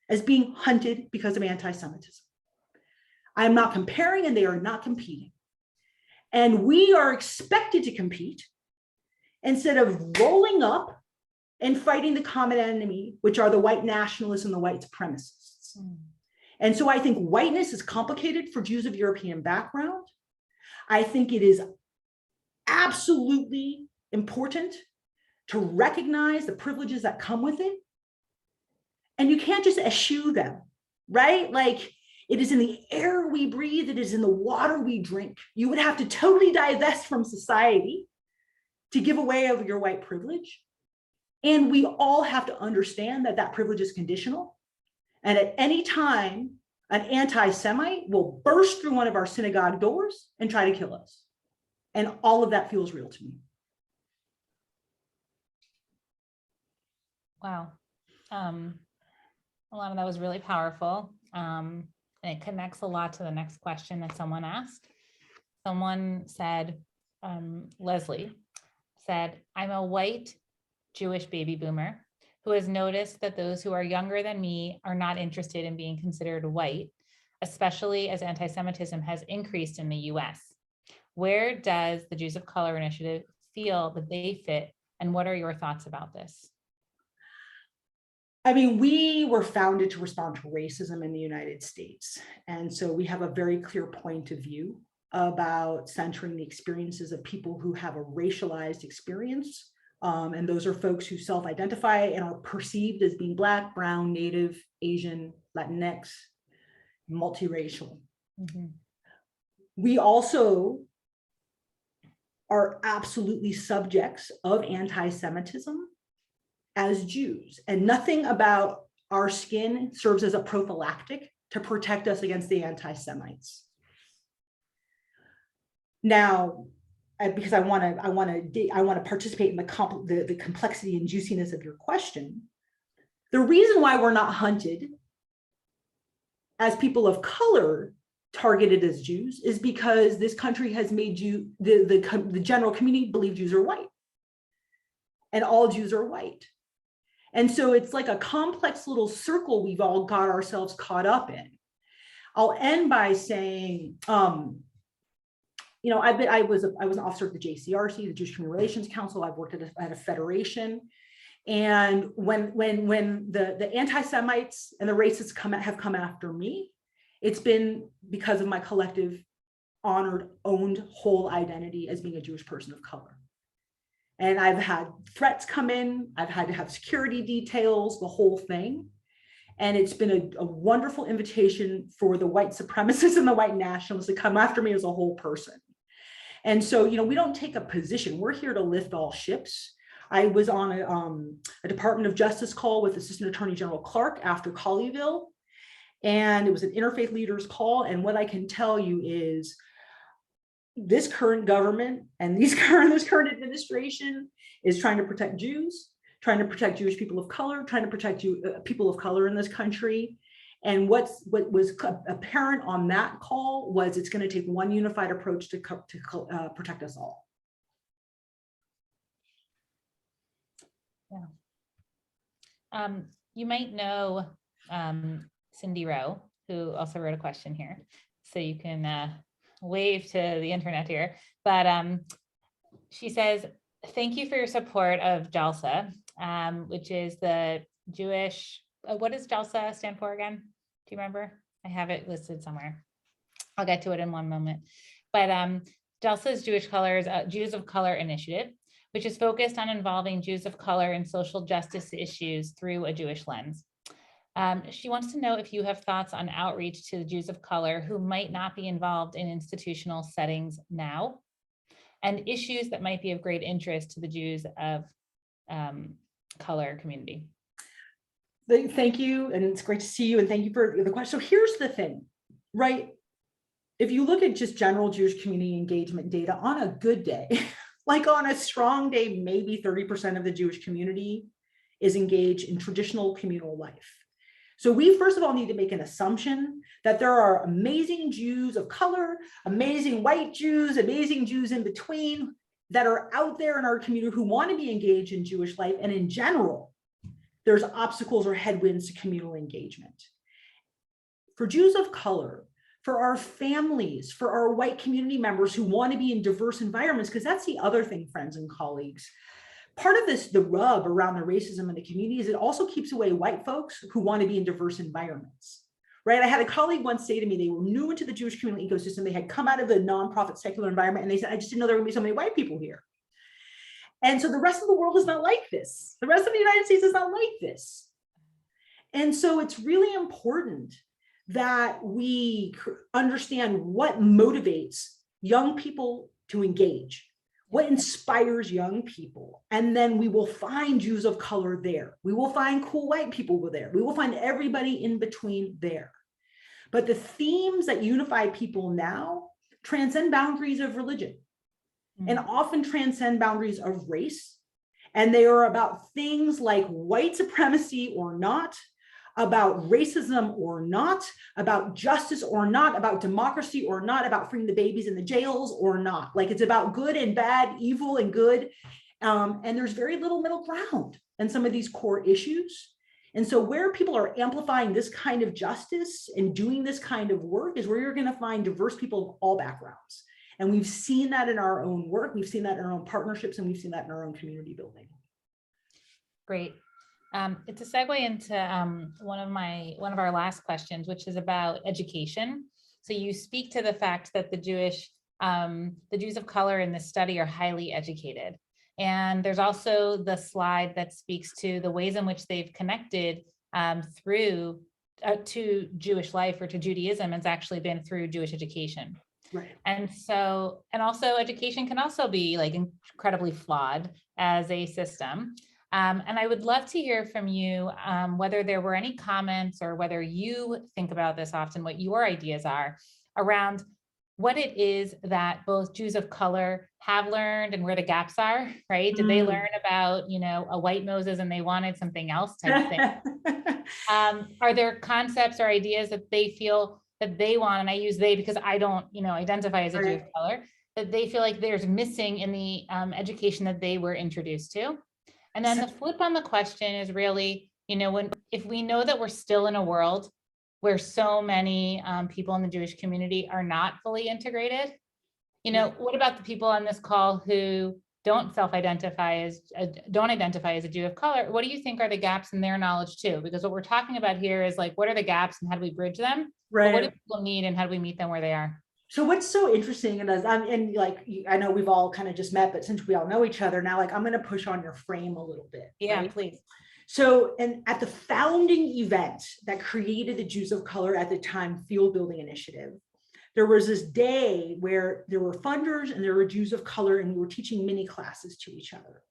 as being hunted because of anti-Semitism. I'm not comparing, and they are not competing. And we are expected to compete instead of rolling up and fighting the common enemy, which are the white nationalists and the white supremacists. And so I think whiteness is complicated for Jews of European background. I think it is absolutely important to recognize the privileges that come with it. And you can't just eschew them, right? Like, it is in the air we breathe, it is in the water we drink. You would have to totally divest from society to give away of your white privilege. And we all have to understand that that privilege is conditional. And at any time, an anti-Semite will burst through one of our synagogue doors and try to kill us. And all of that feels real to me. Wow. Ilana, that was really powerful. And it connects a lot to the next question that someone asked. Someone said, Leslie said, I'm a white Jewish baby boomer who has noticed that those who are younger than me are not interested in being considered white, especially as anti-Semitism has increased in the US. Where does the Jews of Color Initiative feel that they fit, and what are your thoughts about this? I mean, we were founded to respond to racism in the United States. And so we have a very clear point of view about centering the experiences of people who have a racialized experience. And those are folks who self-identify and are perceived as being Black, Brown, Native, Asian, Latinx, multiracial. Mm-hmm. We also are absolutely subjects of anti-Semitism as Jews, and nothing about our skin serves as a prophylactic to protect us against the anti-Semites. Now, because I want to participate in the complexity and juiciness of your question, the reason why we're not hunted as people of color targeted as Jews is because this country has made the general community believe Jews are white, and all Jews are white. And so it's like a complex little circle we've all got ourselves caught up in. I'll end by saying, you know, I was an officer at the JCRC, the Jewish Community Relations Council. I've worked at a federation. And when the anti-Semites and the racists have come after me, it's been because of my collective, honored, owned whole identity as being a Jewish person of color. And I've had threats come in, I've had to have security details, the whole thing. And it's been a wonderful invitation for the white supremacists and the white nationalists to come after me as a whole person. And so, you know, we don't take a position. We're here to lift all ships. I was on a Department of Justice call with Assistant Attorney General Clark after Colleyville, and it was an interfaith leaders call. And what I can tell you is this current government and this current administration is trying to protect Jews, trying to protect Jewish people of color, trying to protect people of color in this country. And what was apparent on that call was it's going to take one unified approach to protect us all. Yeah. You might know Cindy Rowe, who also wrote a question here, so you can wave to the internet here. But she says, thank you for your support of JALSA, which is the Jewish, what does JALSA stand for again? Do you remember? I have it listed somewhere. I'll get to it in one moment. But JALSA is Jews of Color Initiative, which is focused on involving Jews of color in social justice issues through a Jewish lens. She wants to know if you have thoughts on outreach to the Jews of color who might not be involved in institutional settings now, and issues that might be of great interest to the Jews of color community. Thank you, and it's great to see you, and thank you for the question. So here's the thing, right? If you look at just general Jewish community engagement data, on a good day, like on a strong day, maybe 30% of the Jewish community is engaged in traditional communal life. So we first of all need to make an assumption that there are amazing Jews of color, amazing white Jews, amazing Jews in between that are out there in our community who want to be engaged in Jewish life. And in general, there's obstacles or headwinds to communal engagement. For Jews of color, for our families, for our white community members who want to be in diverse environments, because that's the other thing, friends and colleagues. Part of this, the rub around the racism in the community is it also keeps away white folks who want to be in diverse environments, right? I had a colleague once say to me, they were new into the Jewish community ecosystem. They had come out of the nonprofit secular environment, and they said, I just didn't know there would be so many white people here. And so the rest of the world is not like this. The rest of the United States is not like this. And so it's really important that we understand what motivates young people to engage, what inspires young people. And then we will find Jews of color there. We will find cool white people there. We will find everybody in between there. But the themes that unify people now transcend boundaries of religion and often transcend boundaries of race. And they are about things like white supremacy or not, about racism or not, about justice or not, about democracy or not, about freeing the babies in the jails or not. Like, it's about good and bad, evil and good. And there's very little middle ground in some of these core issues. And so where people are amplifying this kind of justice and doing this kind of work is where you're going to find diverse people of all backgrounds. And we've seen that in our own work. We've seen that in our own partnerships, and we've seen that in our own community building. Great. It's a segue into one of our last questions, which is about education. So you speak to the fact that the Jews of color in this study are highly educated. And there's also the slide that speaks to the ways in which they've connected through to Jewish life or to Judaism. It's actually been through Jewish education. Right. And also education can also be like incredibly flawed as a system. And I would love to hear from you whether there were any comments or whether you think about this often, what your ideas are around what it is that both Jews of color have learned and where the gaps are, right? Did they learn about, a white Moses and they wanted something else type thing? Are there concepts or ideas that they feel that they want, and I use they because I don't, identify as a Jew of color, that they feel like there's missing in the education that they were introduced to? And then the flip on the question is really, if we know that we're still in a world where so many people in the Jewish community are not fully integrated, what about the people on this call who don't identify as a Jew of color? What do you think are the gaps in their knowledge too? Because what we're talking about here is like, what are the gaps and how do we bridge them? Right. But what do people need and how do we meet them where they are? So what's so interesting, and like, I know we've all kind of just met, but since we all know each other now, like, I'm going to push on your frame a little bit. Yeah, right? please. So, and at the founding event that created the Jews of Color at the time Field Building Initiative, there was this day where there were funders and there were Jews of color, and we were teaching mini classes to each other.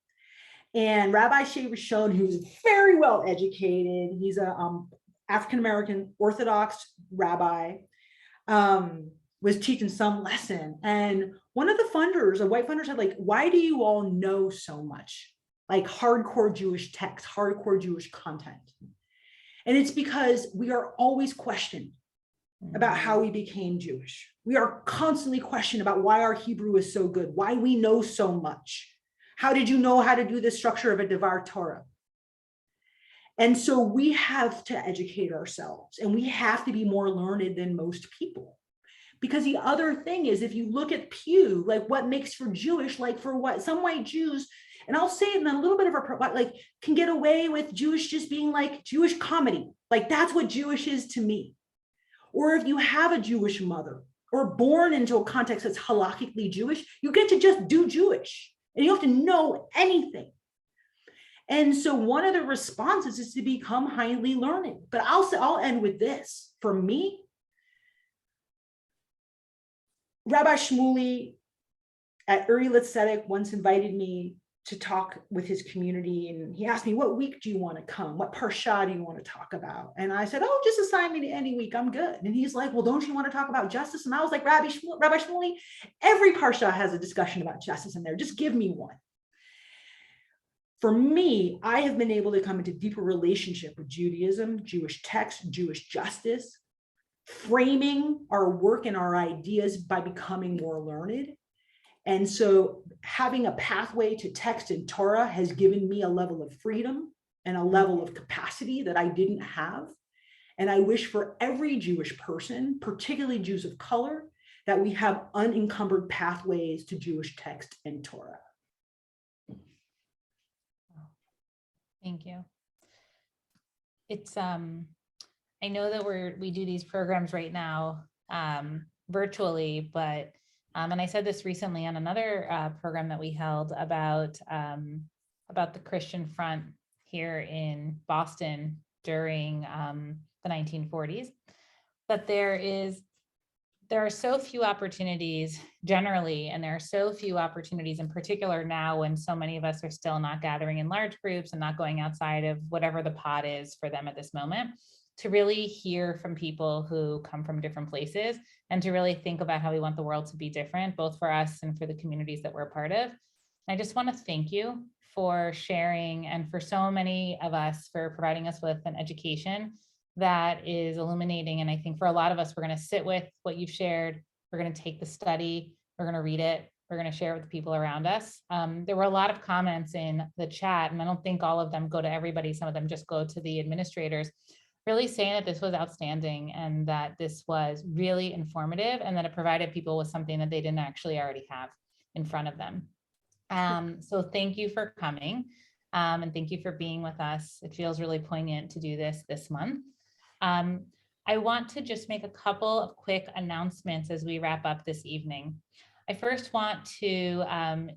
And Rabbi Shea Rishon, who's very well educated, he's a African-American Orthodox rabbi, was teaching some lesson. And one of the funders, a white funder, said, like, why do you all know so much? Like hardcore Jewish text, hardcore Jewish content. And it's because we are always questioned about how we became Jewish. We are constantly questioned about why our Hebrew is so good, why we know so much. How did you know how to do the structure of a Devar Torah? And so we have to educate ourselves, and we have to be more learned than most people. Because the other thing is, if you look at Pew, like what makes for Jewish, like for what some white Jews, and I'll say it in a little bit of a, like, can get away with Jewish just being like Jewish comedy. Like, that's what Jewish is to me. Or if you have a Jewish mother or born into a context that's halakhically Jewish, you get to just do Jewish and you don't have to know anything. And so one of the responses is to become highly learned. But I'll end with this. For me, Rabbi Shmuley at Uri Litzedek once invited me to talk with his community, and he asked me, what week do you want to come? What parsha do you want to talk about? And I said, oh, just assign me to any week, I'm good. And he's like, well, don't you want to talk about justice? And I was like, Rabbi Shmuley, every parsha has a discussion about justice in there, just give me one. For me, I have been able to come into deeper relationship with Judaism, Jewish text, Jewish justice, framing our work and our ideas by becoming more learned. And so having a pathway to text and Torah has given me a level of freedom and a level of capacity that I didn't have. And I wish for every Jewish person, particularly Jews of color, that we have unencumbered pathways to Jewish text and Torah. Thank you. It's I know that we do these programs right now virtually, but and I said this recently on another program that we held about the Christian Front here in Boston during the 1940s. But there are so few opportunities generally, and there are so few opportunities in particular now when so many of us are still not gathering in large groups and not going outside of whatever the pod is for them at this moment, to really hear from people who come from different places and to really think about how we want the world to be different, both for us and for the communities that we're a part of. I just want to thank you for sharing, and for so many of us for providing us with an education that is illuminating. And I think for a lot of us, we're going to sit with what you've shared. We're going to take the study, we're going to read it, we're going to share it with the people around us. There were a lot of comments in the chat, and I don't think all of them go to everybody. Some of them just go to the administrators, really saying that this was outstanding and that this was really informative and that it provided people with something that they didn't actually already have in front of them. So thank you for coming, and thank you for being with us. It feels really poignant to do this month. I want to just make a couple of quick announcements as we wrap up this evening. I first want to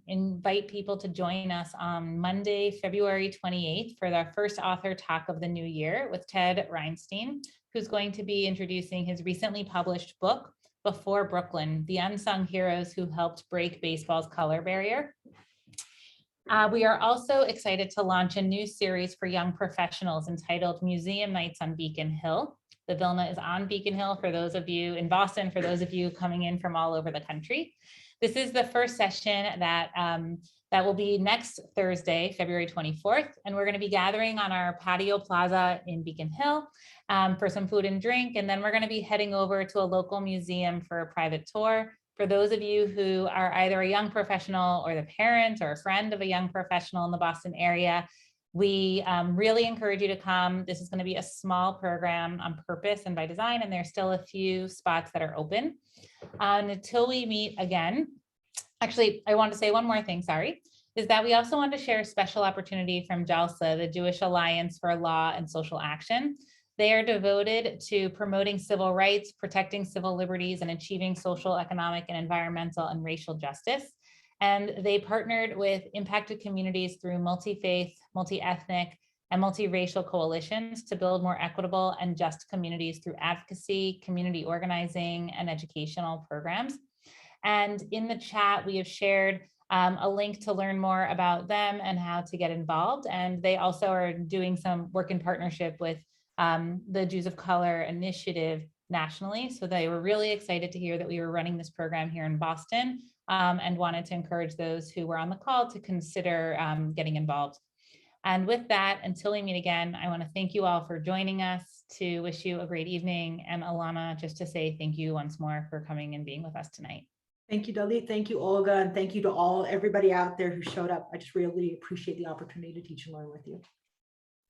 invite people to join us on Monday, February 28th for our first author talk of the new year with Ted Reinstein, who's going to be introducing his recently published book, Before Brooklyn, The Unsung Heroes Who Helped Break Baseball's Color Barrier. We are also excited to launch a new series for young professionals entitled Museum Nights on Beacon Hill. The Vilna is on Beacon Hill for those of you in Boston, for those of you coming in from all over the country. This is the first session that will be next Thursday, February 24th, and we're going to be gathering on our patio plaza in Beacon Hill for some food and drink, and then we're going to be heading over to a local museum for a private tour. For those of you who are either a young professional or the parent or a friend of a young professional in the Boston area, we really encourage you to come. This is going to be a small program on purpose and by design, and there's still a few spots that are open. Until we meet again, actually, I want to say one more thing, sorry, is that we also want to share a special opportunity from JALSA, the Jewish Alliance for Law and Social Action. They are devoted to promoting civil rights, protecting civil liberties, and achieving social, economic, and environmental and racial justice. And they partnered with impacted communities through multi-faith, multi-ethnic, and multiracial coalitions to build more equitable and just communities through advocacy, community organizing, and educational programs. And in the chat, we have shared a link to learn more about them and how to get involved. And they also are doing some work in partnership with the Jews of Color Initiative nationally. So they were really excited to hear that we were running this program here in Boston, and wanted to encourage those who were on the call to consider getting involved. And with that, until we meet again, I want to thank you all for joining us, to wish you a great evening. And Ilana, just to say thank you once more for coming and being with us tonight. Thank you, Dalit. Thank you, Olga. And thank you to everybody out there who showed up. I just really appreciate the opportunity to teach and learn with you.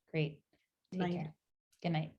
Great. Take care. Good night.